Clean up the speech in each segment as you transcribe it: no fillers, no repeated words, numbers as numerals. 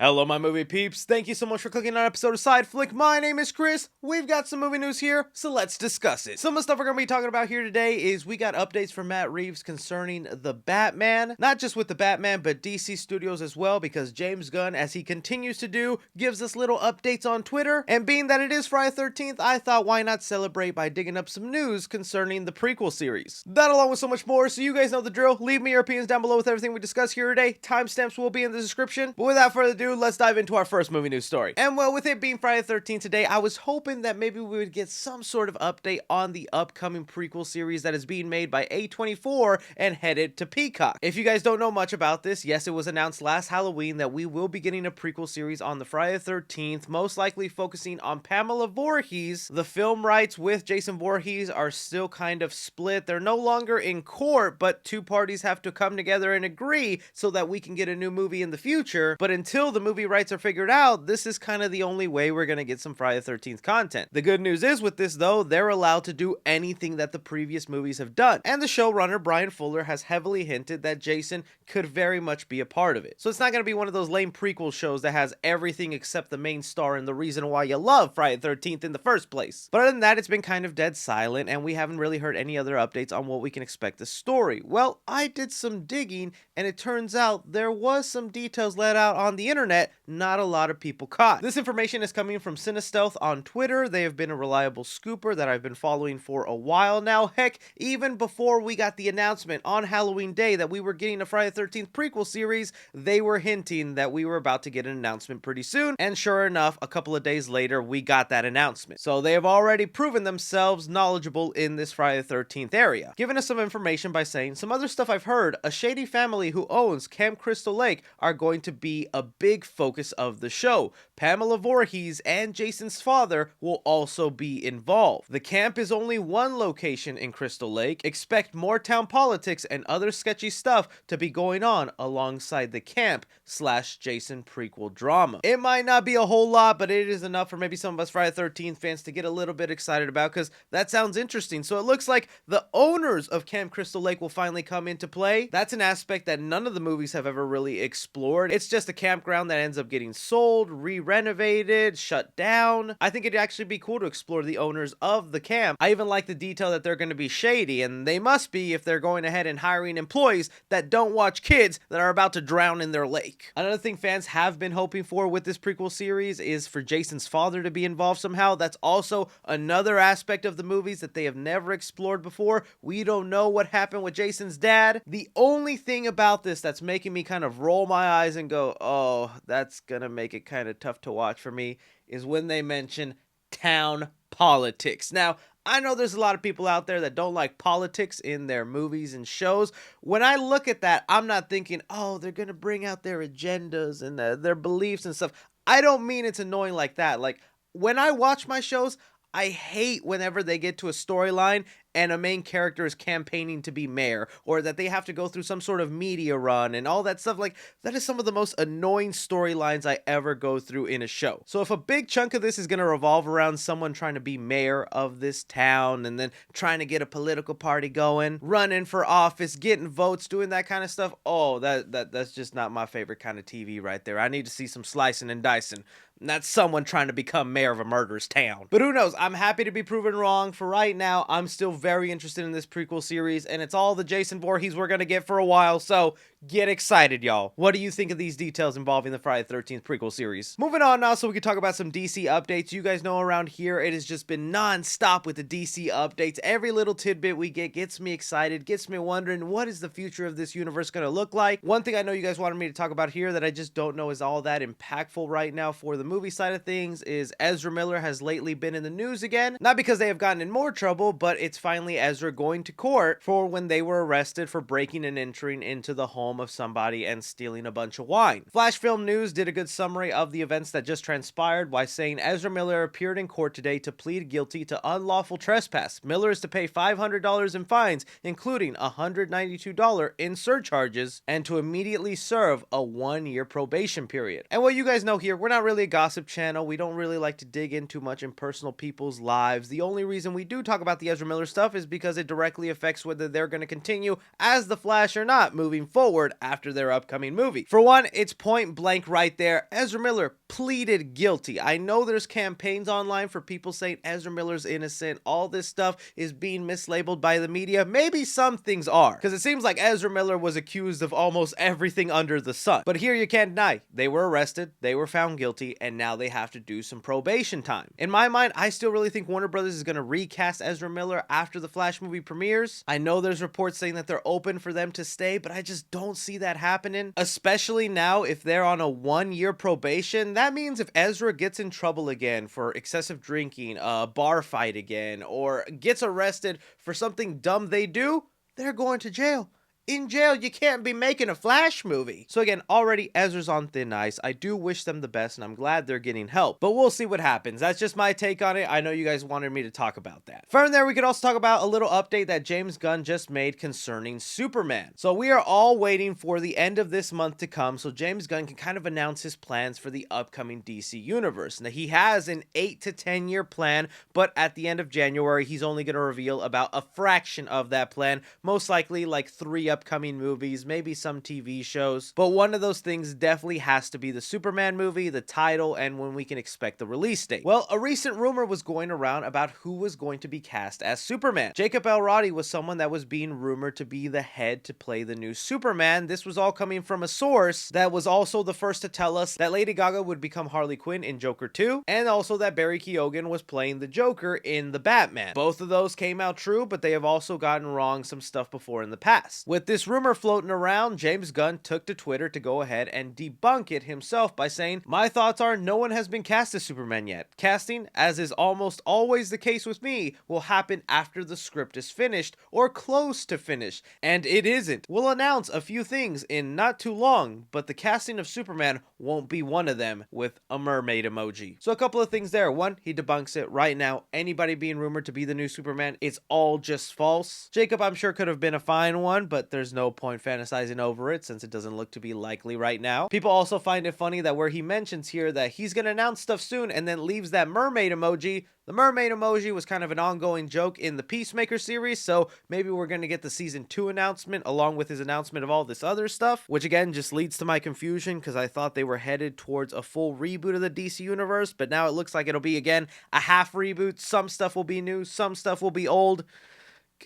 Hello, my movie peeps. Thank you so much for clicking on an episode of Side Flick. My name is Chris. We've got some movie news here, so let's discuss it. Some of the stuff we're going to be talking about here today is we got updates from Matt Reeves concerning the Batman. Not just with the Batman, but DC Studios as well, because James Gunn, as he continues to do, gives us little updates on Twitter. And being that it is Friday 13th, I thought why not celebrate by digging up some news concerning the prequel series. That along with so much more, so you guys know the drill. Leave me your opinions down below with everything we discuss here today. Timestamps will be in the description. But without further ado, let's dive into our first movie news story. And well, with it being Friday the 13th today, I was hoping that maybe we would get some sort of update on the upcoming prequel series that is being made by A24 and headed to Peacock. If you guys don't know much about this, yes, it was announced last Halloween that we will be getting a prequel series on the Friday the 13th, most likely focusing on Pamela Voorhees. The film rights with Jason Voorhees are still kind of split. They're no longer in court, but two parties have to come together and agree so that we can get a new movie in the future. But until the movie rights are figured out, this is kind of the only way we're going to get some Friday the 13th content. The good news is with this though, they're allowed to do anything that the previous movies have done. And the showrunner, Brian Fuller, has heavily hinted that Jason could very much be a part of it. So it's not going to be one of those lame prequel shows that has everything except the main star and the reason why you love Friday the 13th in the first place. But other than that, it's been kind of dead silent and we haven't really heard any other updates on what we can expect the story. Well, I did some digging and it turns out there was some details let out on the internet not a lot of people caught. This information is coming from Cinestealth on Twitter. They have been a reliable scooper that I've been following for a while now. Heck, even before we got the announcement on Halloween Day that we were getting a Friday the 13th prequel series, they were hinting that we were about to get an announcement pretty soon. And sure enough, a couple of days later, we got that announcement. So they have already proven themselves knowledgeable in this Friday the 13th area. Giving us some information by saying some other stuff I've heard, a shady family who owns Camp Crystal Lake are going to be a big focus of the show. Pamela Voorhees and Jason's father will also be involved. The camp is only one location in Crystal Lake. Expect more town politics and other sketchy stuff to be going on alongside the camp / Jason prequel drama. It might not be a whole lot, but it is enough for maybe some of us Friday the 13th fans to get a little bit excited about, because that sounds interesting. So it looks like the owners of Camp Crystal Lake will finally come into play. That's an aspect that none of the movies have ever really explored. It's just a campground that ends up getting sold, re-renovated, shut down. I think it'd actually be cool to explore the owners of the camp. I even like the detail that they're going to be shady, and they must be if they're going ahead and hiring employees that don't watch kids that are about to drown in their lake. Another thing fans have been hoping for with this prequel series is for Jason's father to be involved somehow. That's also another aspect of the movies that they have never explored before. We don't know what happened with Jason's dad. The only thing about this that's making me kind of roll my eyes and go, oh, that's gonna make it kind of tough to watch for me, is when they mention town politics. Now, I know there's a lot of people out there that don't like politics in their movies and shows. When I look at that, I'm not thinking, oh, they're gonna bring out their agendas and their beliefs and stuff. I don't mean it's annoying like that. Like, when I watch my shows, I hate whenever they get to a storyline and a main character is campaigning to be mayor, or that they have to go through some sort of media run and all that stuff. Like, that is some of the most annoying storylines I ever go through in a show. So if a big chunk of this is going to revolve around someone trying to be mayor of this town and then trying to get a political party going, running for office, getting votes, doing that kind of stuff, oh, that's just not my favorite kind of TV right there. I need to see some slicing and dicing, not someone trying to become mayor of a murderous town. But who knows? I'm happy to be proven wrong. For right now, I'm still very interested in this prequel series, and it's all the Jason Voorhees we're gonna get for a while, so get excited, y'all. What do you think of these details involving the Friday the 13th prequel series? Moving on now, so we can talk about some DC updates. You guys know around here, it has just been non-stop with the DC updates. Every little tidbit we get gets me excited, gets me wondering, what is the future of this universe gonna look like? One thing I know you guys wanted me to talk about here that I just don't know is all that impactful right now for the movie side of things is Ezra Miller has lately been in the news again. Not because they have gotten in more trouble, but it's finally Ezra going to court for when they were arrested for breaking and entering into the home of somebody and stealing a bunch of wine. Flash Film News did a good summary of the events that just transpired by saying Ezra Miller appeared in court today to plead guilty to unlawful trespass. Miller is to pay $500 in fines, including $192 in surcharges, and to immediately serve a 1-year probation period. And what you guys know here, we're not really a gossip channel. We don't really like to dig in too much in personal people's lives. The only reason we do talk about the Ezra Miller stuff stuff is because it directly affects whether they're going to continue as the Flash or not moving forward after their upcoming movie. For one, it's point blank right there. Ezra Miller pleaded guilty. I know there's campaigns online for people saying Ezra Miller's innocent. All this stuff is being mislabeled by the media. Maybe some things are, because it seems like Ezra Miller was accused of almost everything under the sun. But here you can't deny, they were arrested, they were found guilty, and now they have to do some probation time. In my mind, I still really think Warner Brothers is going to recast Ezra Miller after the Flash movie premieres. I know there's reports saying that they're open for them to stay, but I just don't see that happening. Especially now, if they're on a 1-year probation, that means if Ezra gets in trouble again for excessive drinking, a bar fight again, or gets arrested for something dumb they do, they're going to jail. In jail, you can't be making a Flash movie. So again, already Ezra's on thin ice. I do wish them the best, and I'm glad they're getting help. But we'll see what happens. That's just my take on it. I know you guys wanted me to talk about that. From there, we could also talk about a little update that James Gunn just made concerning Superman. So we are all waiting for the end of this month to come so James Gunn can kind of announce his plans for the upcoming DC universe. Now, he has an 8 to 10 year plan, but at the end of January, he's only going to reveal about a fraction of that plan. Most likely like 3 upcoming movies, maybe some TV shows, but one of those things definitely has to be the Superman movie, the title, and when we can expect the release date. Well, a recent rumor was going around about who was going to be cast as Superman. Jacob Elordi was someone that was being rumored to be the head to play the new Superman. This was all coming from a source that was also the first to tell us that Lady Gaga would become Harley Quinn in Joker 2, and also that Barry Keoghan was playing the Joker in the Batman. Both of those came out true, but they have also gotten wrong some stuff before in the past. With this rumor floating around, James Gunn took to Twitter to go ahead and debunk it himself by saying, "My thoughts are no one has been cast as Superman yet. Casting, as is almost always the case with me, will happen after the script is finished or close to finish, and it isn't. We'll announce a few things in not too long, but the casting of Superman won't be one of them," with a mermaid emoji. So a couple of things there. One, he debunks it right now. Anybody being rumored to be the new Superman, it's all just false. Jacob, I'm sure, could have been a fine one, but there's no point fantasizing over it since it doesn't look to be likely right now. People also find it funny that where he mentions here that he's going to announce stuff soon and then leaves that mermaid emoji. The mermaid emoji was kind of an ongoing joke in the Peacemaker series, so maybe we're going to get the season 2 announcement along with his announcement of all this other stuff, which again just leads to my confusion because I thought they were headed towards a full reboot of the DC universe, but now it looks like it'll be again a half reboot. Some stuff will be new, some stuff will be old.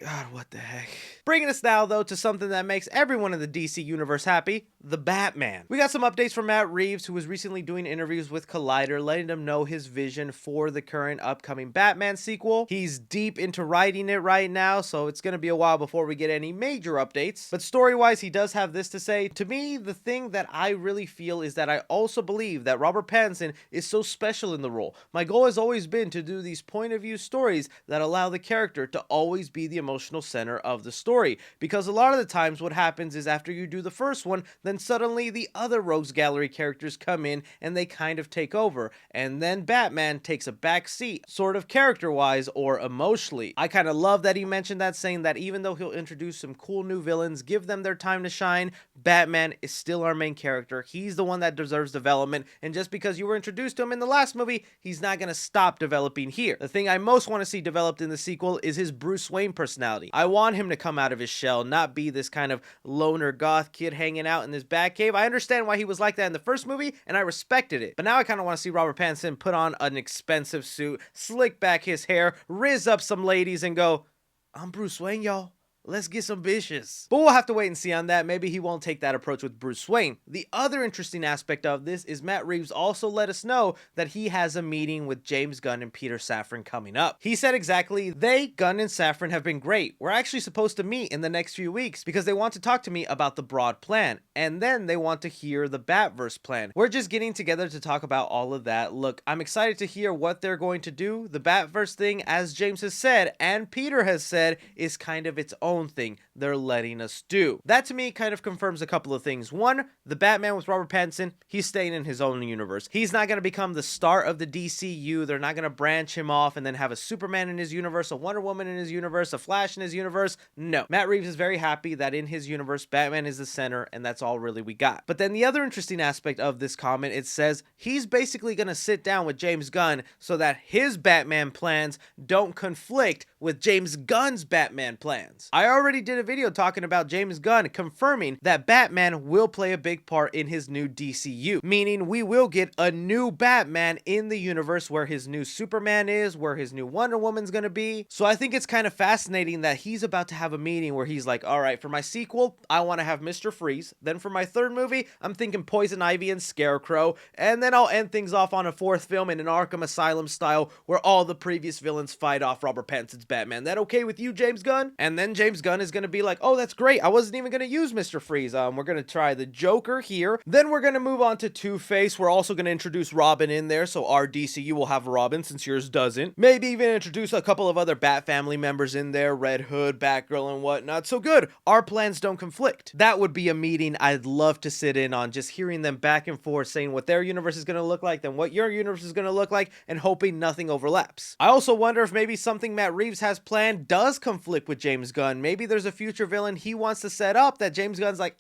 God, what the heck. Bringing us now, though, to something that makes everyone in the DC universe happy, the Batman. We got some updates from Matt Reeves, who was recently doing interviews with Collider, letting them know his vision for the current upcoming Batman sequel. He's deep into writing it right now, so it's going to be a while before we get any major updates. But story-wise, he does have this to say. To me, the thing that I really feel is that I also believe that Robert Pattinson is so special in the role. My goal has always been to do these point-of-view stories that allow the character to always be the emotional center of the story, because a lot of the times what happens is after you do the first one, then suddenly the other Rogues Gallery characters come in and they kind of take over, and then Batman takes a back seat, sort of character-wise or emotionally. I kind of love that he mentioned that, saying that even though he'll introduce some cool new villains, give them their time to shine, Batman is still our main character. He's the one that deserves development, and just because you were introduced to him in the last movie, he's not going to stop developing here. The thing I most want to see developed in the sequel is his Bruce Wayne personality. I want him to come out of his shell, not be this kind of loner goth kid hanging out in this Batcave. I understand why he was like that in the first movie, and I respected it. But now I kind of want to see Robert Pattinson put on an expensive suit, slick back his hair, rizz up some ladies, and go, "I'm Bruce Wayne, y'all. Let's get some bitches." But we'll have to wait and see on that. Maybe he won't take that approach with Bruce Wayne. The other interesting aspect of this is Matt Reeves also let us know that he has a meeting with James Gunn and Peter Safran coming up. He said exactly, Gunn and Safran have been great. We're actually supposed to meet in the next few weeks because they want to talk to me about the broad plan, and then they want to hear the Batverse plan. We're just getting together to talk about all of that. Look, I'm excited to hear what they're going to do. The Batverse thing, as James has said and Peter has said, is kind of its own own thing they're letting us do. That to me kind of confirms a couple of things. One, the Batman with Robert Pattinson, he's staying in his own universe. He's not going to become the star of the DCU. They're not going to branch him off and then have a Superman in his universe, a Wonder Woman in his universe, a Flash in his universe. No. Matt Reeves is very happy that in his universe, Batman is the center, and that's all really we got. But then the other interesting aspect of this comment, it says he's basically going to sit down with James Gunn so that his Batman plans don't conflict with James Gunn's Batman plans. I already did a video talking about James Gunn confirming that Batman will play a big part in his new DCU, meaning we will get a new Batman in the universe where his new Superman is, where his new Wonder Woman's gonna be. So I think it's kind of fascinating that he's about to have a meeting where he's like, all right, for my sequel, I want to have Mr. Freeze. Then for my third movie, I'm thinking Poison Ivy and Scarecrow. And then I'll end things off on a fourth film in an Arkham Asylum style where all the previous villains fight off Robert Pattinson's Batman. That okay with you, James Gunn? And then James Gunn is going to be like, oh, that's great. I wasn't even going to use Mr. Freeze. We're going to try the Joker here. Then we're going to move on to Two-Face. We're also going to introduce Robin in there, so our DCU will have Robin since yours doesn't. Maybe even introduce a couple of other Bat family members in there, Red Hood, Batgirl, and whatnot. So good. Our plans don't conflict. That would be a meeting I'd love to sit in on, just hearing them back and forth saying what their universe is going to look like, then what your universe is going to look like, and hoping nothing overlaps. I also wonder if maybe something Matt Reeves has planned does conflict with James Gunn. Maybe there's a future villain he wants to set up that James Gunn's like,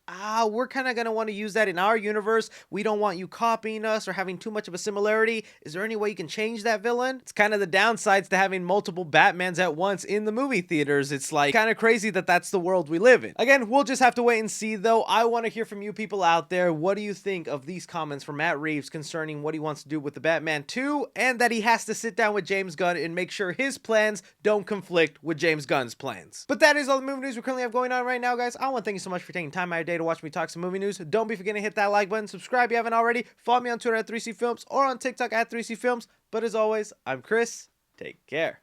we're kind of going to want to use that in our universe. We don't want you copying us or having too much of a similarity. Is there any way you can change that villain? It's kind of the downsides to having multiple Batmans at once in the movie theaters. It's like kind of crazy that that's the world we live in. Again, we'll just have to wait and see though. I want to hear from you people out there. What do you think of these comments from Matt Reeves concerning what he wants to do with the Batman 2 and that he has to sit down with James Gunn and make sure his plans don't conflict with James Gunn's plans? But that is all the movie news we currently have going on right now, guys. I want to thank you so much for taking time out of your day to watch me talk some movie news. Don't be forgetting to hit that like button, subscribe if you haven't already, follow me on Twitter at 3C Films or on TikTok at 3C Films. But as always, I'm Chris. Take care.